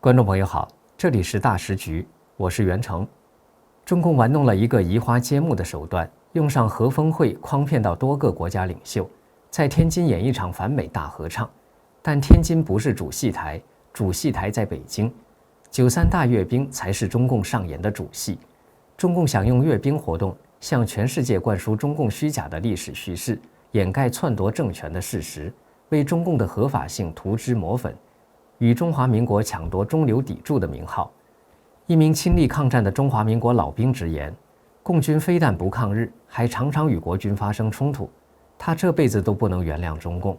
观众朋友好，这里是大时局，我是袁成。中共玩弄了一个移花接木的手段，用上核峰会诓骗到多个国家领袖，在天津演一场反美大合唱。但天津不是主戏台，主戏台在北京，93大阅兵才是中共上演的主戏。中共想用阅兵活动向全世界灌输中共虚假的历史叙事，掩盖篡夺政权的事实，为中共的合法性涂脂抹粉，与中华民国抢夺中流砥柱的名号。一名亲历抗战的中华民国老兵直言，共军非但不抗日，还常常与国军发生冲突，他这辈子都不能原谅中共。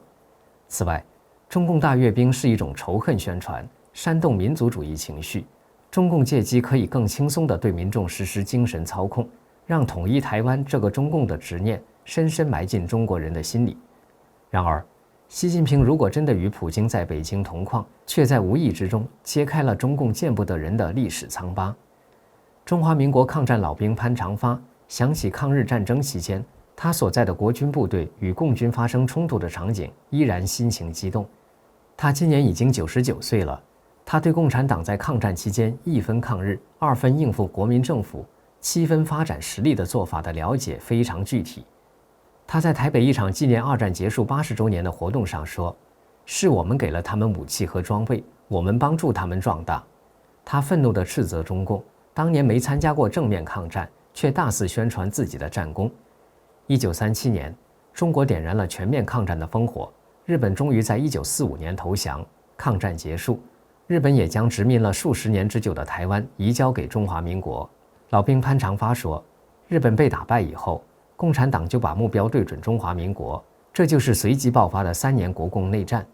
此外，中共大阅兵是一种仇恨宣传，煽动民族主义情绪，中共借机可以更轻松地对民众实施精神操控，让统一台湾这个中共的执念深深埋进中国人的心里。然而，习近平如果真的与普京在北京同框，却在无意之中揭开了中共见不得人的历史疮疤。中华民国抗战老兵潘长发想起抗日战争期间他所在的国军部队与共军发生冲突的场景，依然心情激动。他今年已经99岁了，他对共产党在抗战期间1分抗日、2分应付国民政府、7分发展实力的做法的了解非常具体。他在台北一场纪念二战结束80周年的活动上说，是我们给了他们武器和装备，我们帮助他们壮大。他愤怒地斥责中共当年没参加过正面抗战，却大肆宣传自己的战功。1937年，中国点燃了全面抗战的烽火，日本终于在1945年投降，抗战结束，日本也将殖民了数十年之久的台湾移交给中华民国。老兵潘长发说，日本被打败以后，共产党就把目标对准中华民国，这就是随即爆发的3年国共内战。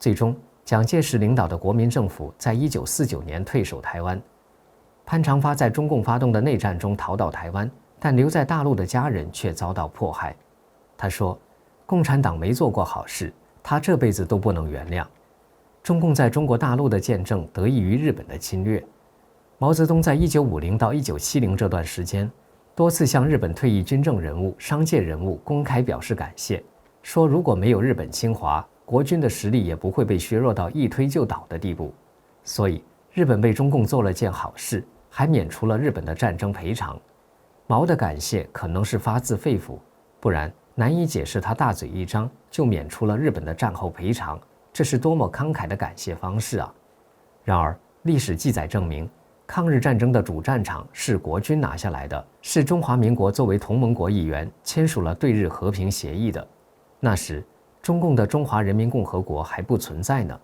最终，蒋介石领导的国民政府在1949年退守台湾。潘长发在中共发动的内战中逃到台湾，但留在大陆的家人却遭到迫害。他说，共产党没做过好事，他这辈子都不能原谅。中共在中国大陆的建政得益于日本的侵略。毛泽东在1950到1970这段时间，多次向日本退役军政人物、商界人物公开表示感谢，说如果没有日本侵华，国军的实力也不会被削弱到一推就倒的地步。所以，日本为中共做了件好事，还免除了日本的战争赔偿。毛的感谢可能是发自肺腑，不然难以解释他大嘴一张就免除了日本的战后赔偿，这是多么慷慨的感谢方式啊！然而，历史记载证明，抗日战争的主战场是国军拿下来的，是中华民国作为同盟国一员签署了对日和平协议的。那时，中共的中华人民共和国还不存在呢。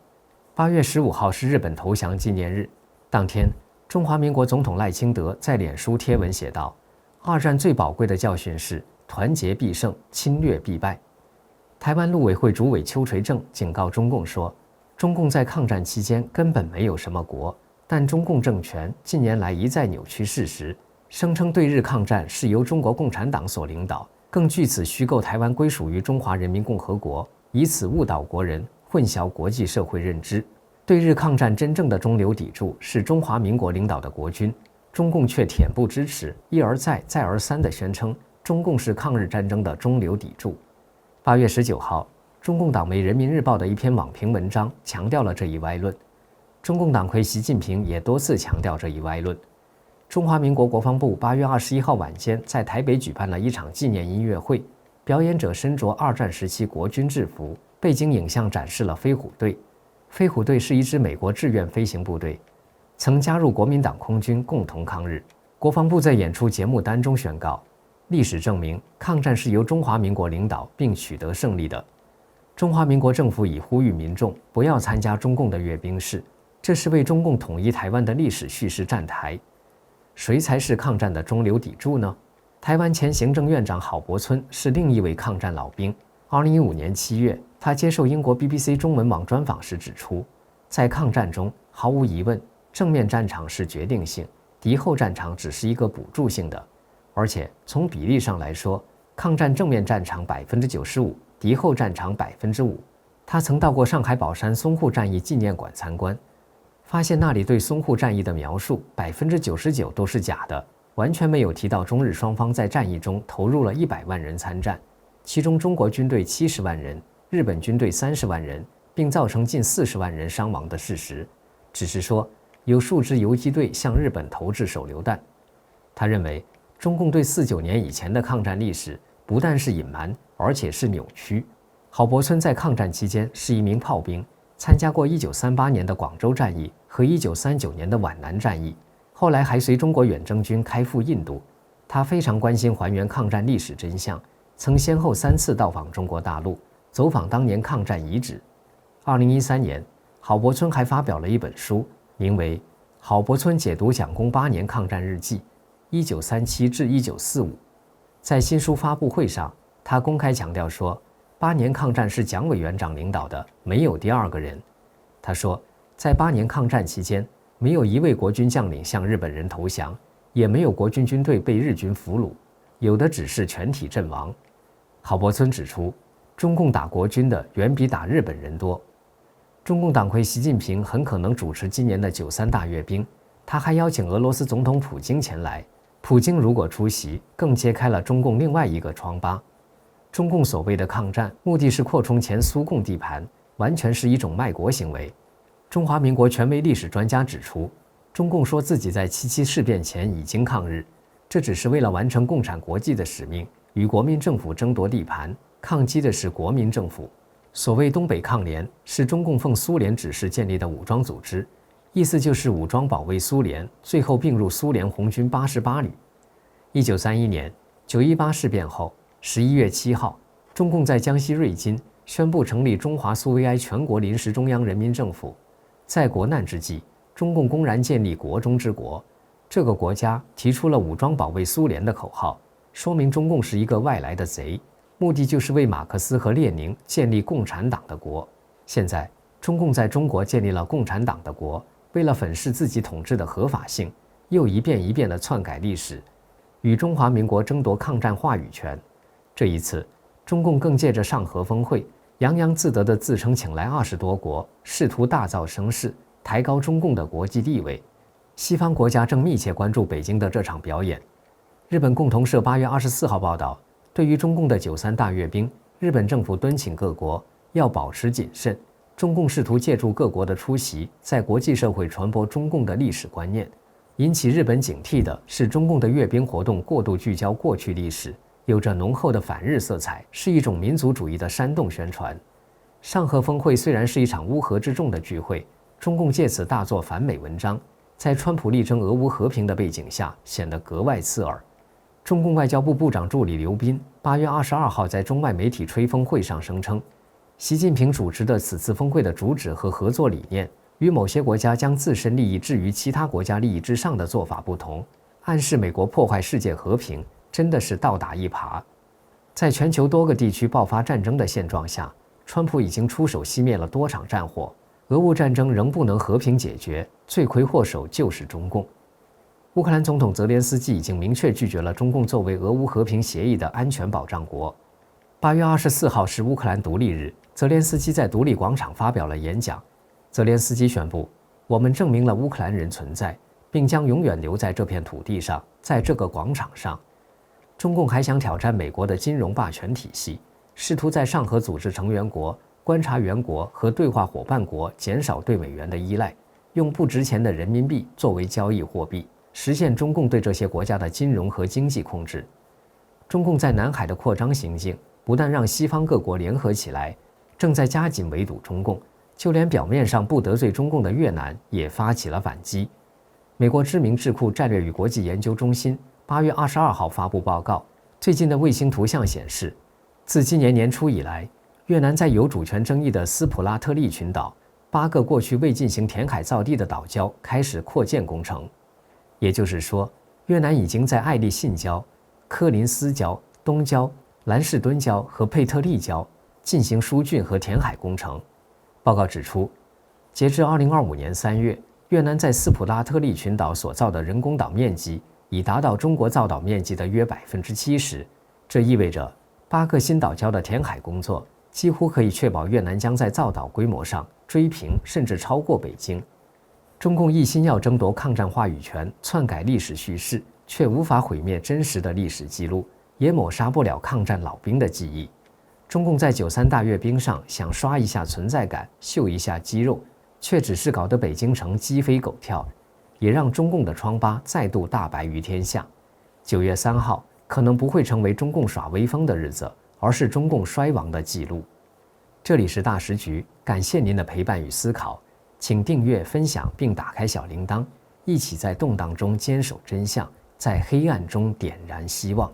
8月15号是日本投降纪念日，当天，中华民国总统赖清德在脸书贴文写道：“二战最宝贵的教训是团结必胜，侵略必败。”台湾陆委会主委邱垂正警告中共说，中共在抗战期间根本没有什么国，但中共政权近年来一再扭曲事实，声称对日抗战是由中国共产党所领导，更据此虚构台湾归属于中华人民共和国，以此误导国人，混淆国际社会认知。对日抗战真正的中流砥柱是中华民国领导的国军，中共却恬不知耻，一而再再而三地宣称中共是抗日战争的中流砥柱。8月19号，中共党媒《人民日报》的一篇网评文章强调了这一歪论。中共党魁习近平也多次强调这一歪论。中华民国国防部8月21号晚间在台北举办了一场纪念音乐会，表演者身着二战时期国军制服，背景影像展示了飞虎队。飞虎队是一支美国志愿飞行部队，曾加入国民党空军共同抗日。国防部在演出节目单中宣告，历史证明抗战是由中华民国领导并取得胜利的。中华民国政府已呼吁民众不要参加中共的阅兵式，这是为中共统一台湾的历史叙事站台。谁才是抗战的中流砥柱呢？台湾前行政院长郝柏村是另一位抗战老兵。2015年7月，他接受英国 BBC 中文网专访时指出，在抗战中，毫无疑问，正面战场是决定性，敌后战场只是一个补助性的。而且从比例上来说，抗战正面战场95%，敌后战场5%。他曾到过上海宝山淞沪战役纪念馆参观，发现那里对淞沪战役的描述99%都是假的，完全没有提到中日双方在战役中投入了100万人参战，其中中国军队70万人，日本军队30万人，并造成近40万人伤亡的事实。只是说有数支游击队向日本投掷手榴弹。他认为，中共对49年以前的抗战历史不但是隐瞒，而且是扭曲。郝柏村在抗战期间是一名炮兵，参加过1938年的广州战役和1939年的皖南战役，后来还随中国远征军开赴印度。他非常关心还原抗战历史真相，曾先后3次到访中国大陆，走访当年抗战遗址。2013年，郝柏村还发表了一本书，名为《郝柏村解读蒋公8年抗战日记（1937至1945）》。在新书发布会上，他公开强调说，8年抗战是蒋委员长领导的，没有第二个人。他说，在8年抗战期间，没有一位国军将领向日本人投降，也没有国军军队被日军俘虏，有的只是全体阵亡。郝柏村指出，中共打国军的远比打日本人多。中共党魁习近平很可能主持今年的93大阅兵，他还邀请俄罗斯总统普京前来。普京如果出席，更揭开了中共另外一个疮疤。中共所谓的抗战，目的是扩充前苏共地盘，完全是一种卖国行为。中华民国权威历史专家指出，中共说自己在77事变前已经抗日，这只是为了完成共产国际的使命，与国民政府争夺地盘，抗击的是国民政府。所谓东北抗联，是中共奉苏联指示建立的武装组织，意思就是武装保卫苏联，最后并入苏联红军88旅。1931年9·18事变后，11月7号，中共在江西瑞金宣布成立中华苏维埃全国临时中央人民政府。在国难之际，中共公然建立国中之国，这个国家提出了武装保卫苏联的口号，说明中共是一个外来的贼，目的就是为马克思和列宁建立共产党的国。现在，中共在中国建立了共产党的国，为了粉饰自己统治的合法性，又一遍一遍地篡改历史，与中华民国争夺抗战话语权。这一次，中共更借着上合峰会，洋洋自得地自称请来20多国，试图大造声势，抬高中共的国际地位。西方国家正密切关注北京的这场表演。日本共同社8月24号报道，对于中共的93大阅兵，日本政府敦请各国要保持谨慎。中共试图借助各国的出席，在国际社会传播中共的历史观念。引起日本警惕的是，中共的阅兵活动过度聚焦过去历史，有着浓厚的反日色彩，是一种民族主义的煽动宣传。上合峰会虽然是一场乌合之众的聚会，中共借此大做反美文章，在川普力争俄乌和平的背景下，显得格外刺耳。中共外交部部长助理刘斌8月22号在中外媒体吹风会上声称，习近平主持的此次峰会的主旨和合作理念，与某些国家将自身利益置于其他国家利益之上的做法不同，暗示美国破坏世界和平真的是倒打一耙。在全球多个地区爆发战争的现状下，川普已经出手熄灭了多场战火，俄乌战争仍不能和平解决，罪魁祸首就是中共。乌克兰总统泽连斯基已经明确拒绝了中共作为俄乌和平协议的安全保障国。8月24号是乌克兰独立日，泽连斯基在独立广场发表了演讲。泽连斯基宣布，我们证明了乌克兰人存在，并将永远留在这片土地上，在这个广场上。中共还想挑战美国的金融霸权体系，试图在上合组织成员国、观察员国和对话伙伴国减少对美元的依赖，用不值钱的人民币作为交易货币，实现中共对这些国家的金融和经济控制。中共在南海的扩张行径，不但让西方各国联合起来，正在加紧围堵中共，就连表面上不得罪中共的越南也发起了反击。美国知名智库战略与国际研究中心8月22号发布报告，最近的卫星图像显示，自今年年初以来，越南在有主权争议的斯普拉特利群岛8个过去未进行填海造地的岛礁开始扩建工程。也就是说，越南已经在艾利信礁、科林斯礁、东礁、兰士敦礁和佩特利礁进行疏浚和填海工程。报告指出，截至2025年3月，越南在斯普拉特利群岛所造的人工岛面积已达到中国造岛面积的约70%。这意味着8个新岛礁的填海工作几乎可以确保越南将在造岛规模上追平甚至超过北京。中共一心要争夺抗战话语权，篡改历史叙事，却无法毁灭真实的历史记录，也抹杀不了抗战老兵的记忆。中共在93大阅兵上想刷一下存在感，秀一下肌肉，却只是搞得北京城鸡飞狗跳，也让中共的疮疤再度大白于天下。9月3号可能不会成为中共耍威风的日子，而是中共衰亡的记录。这里是大时局，感谢您的陪伴与思考，请订阅、分享并打开小铃铛，一起在动荡中坚守真相，在黑暗中点燃希望。